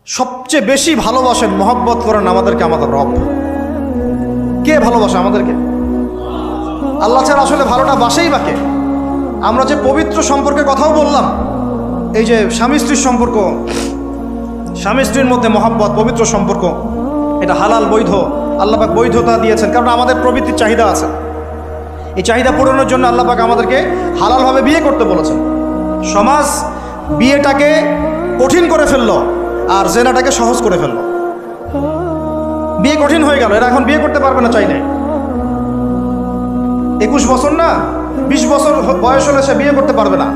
সবচেয়ে বেশি ভালোবাসেন, মহব্বত করেন আমাদেরকে আমাদের রব। কে ভালোবাসে আমাদেরকে? আল্লাহ ছাড়া আসলে ভালোটা বাসেই বাকে। আমরা যে পবিত্র সম্পর্কের কথাও বললাম, এই যে স্বামী স্ত্রীর সম্পর্ক, স্বামী স্ত্রীর মধ্যে মহব্বত, পবিত্র সম্পর্ক, এটা হালাল বৈধ, আল্লাহ পাক বৈধতা দিয়েছেন, কারণ আমাদের প্রবৃত্তির চাহিদা আছে। এই চাহিদা পূরণের জন্য আল্লাহ পাক আমাদেরকে হালালভাবে বিয়ে করতে বলেছেন। সমাজ বিয়েটাকে কঠিন করে ফেললো আর জেনাটাকে সহজ করে ফেললো। বিয়ে কঠিন হয়ে গেল, এরা এখন বিয়ে করতে পারবে না চাইলে। 21 বছর না 20 বছর বয়স হলে সে বিয়ে করতে পারবে না।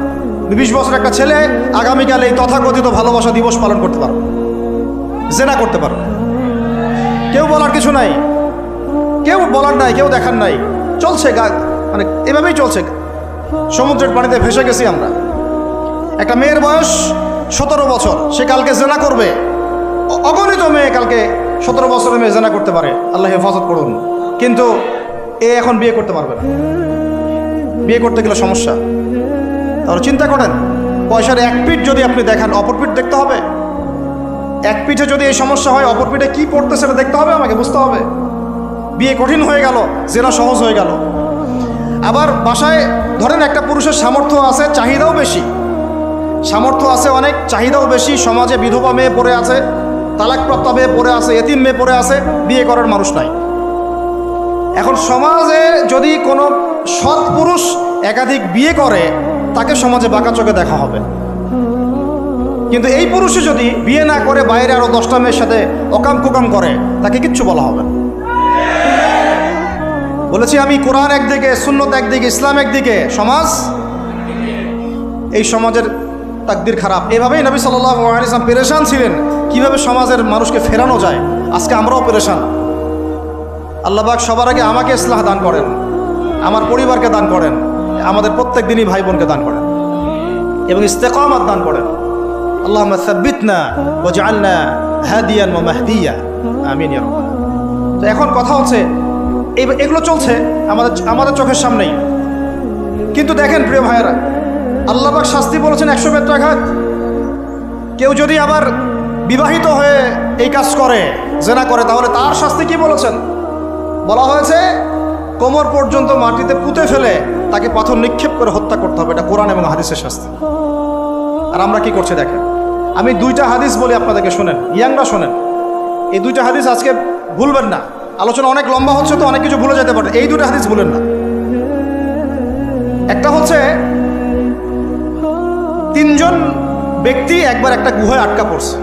20 বছর একটা ছেলে আগামীকাল এই তথাকথিত ভালোবাসা দিবস পালন করতে পারবে, জেনা করতে পারবে। কেউ বলার কিছু নাই, কেউ বলার নাই, কেউ দেখার নাই, চলছে মানে এভাবেই চলছে। সমুদ্রের পানিতে ভেসে গেছি আমরা। একটা মেয়ের বয়স 17 বছর, সে কালকে জেনা করবে। অগণিত মেয়ে কালকে 17 বছরের মেয়ে জেনা করতে পারে, আল্লাহ হেফাজত করুন। কিন্তু এ এখন বিয়ে করতে পারবে না। বিয়ে করতে গেলে সমস্যা। তাহলে চিন্তা করেন, পয়সার এক পিঠ যদি আপনি দেখান, অপর পিঠ দেখতে হবে। এক পিঠে যদি এই সমস্যা হয়, অপর পিঠে কী পড়তে সেটা দেখতে হবে, আমাকে বুঝতে হবে। বিয়ে কঠিন হয়ে গেল, জেনা সহজ হয়ে গেল। আবার বাসায় ধরেন একটা পুরুষের সামর্থ্য আছে, চাহিদাও বেশি, সামর্থ্য আছে অনেক, চাহিদাও বেশি। সমাজে বিধবা মেয়ে পড়ে আছে, তালাকপ্রাপ্ত মেয়ে পড়ে আছে, এতিম মেয়ে পড়ে আছে, বিয়ে করার মানুষ নাই। এখন সমাজে যদি কোনো সৎ পুরুষ একাধিক বিয়ে করে, তাকে সমাজে বাঁকা চোখে দেখা হবে। কিন্তু এই পুরুষে যদি বিয়ে না করে বাইরে আরো 10টা মেয়ের সাথে অকাম কুকাম করে, তাকে কিচ্ছু বলা হবে না। বলেছি আমি, কোরআন একদিকে, সুন্নত একদিকে, ইসলাম একদিকে, সমাজ, এই সমাজের তাকদির খারাপ। এভাবেই নবী সাল্লাল্লাহু আলাইহি ওয়াসাল্লাম পেরেশান ছিলেন কিভাবে সমাজের মানুষকে ফেরানো যায়। আজকে আমরাও পেরেশান। আল্লাহ পাক সবার আগে আমাকে ইসলাহ দান করেন, আমার পরিবারকে দান করেন, আমাদের প্রত্যেক দিনই ভাই বোনকে দান করেন এবং ইস্তেকামাত দান করেন। আল্লাহুম্মা সাব্বিতনা ওয়াজআলনা হাদিয়ান ওয়া মাহদিয়া, আমিন ইয়া রাব্বাল আলামিন। তো এখন কথা হচ্ছে, এগুলো চলছে আমাদের চোখের সামনেই। কিন্তু দেখেন প্রিয় ভাইয়েরা, আল্লাহ পাক শাস্তি বলেছেন 100 বেত্রাঘাত। কেউ যদি আবার বিবাহিত হয়ে এই কাজ করে, জেনা করে, তাহলে তার শাস্তি কি বলেছেন? বলা হয়েছে কোমর পর্যন্ত মাটিতে পুঁতে ফেলে তাকে পাথর নিক্ষেপ করে হত্যা করতে হবে। এটা কোরআন এবং হাদিসের শাস্তি। আর আমরা কি করছি দেখেন। আমি 2টা হাদিস বলি আপনাদেরকে, শোনেন, ইয়াংরা শোনেন। এই 2টা হাদিস আজকে ভুলবেন না। আলোচনা অনেক লম্বা হচ্ছে তো অনেক কিছু ভুলে যেতে পারে, এই 2টা হাদিস ভুলেন না। একটা হচ্ছে 3 জন ব্যক্তি একবার একটা গুহায় আটকা পড়ছে।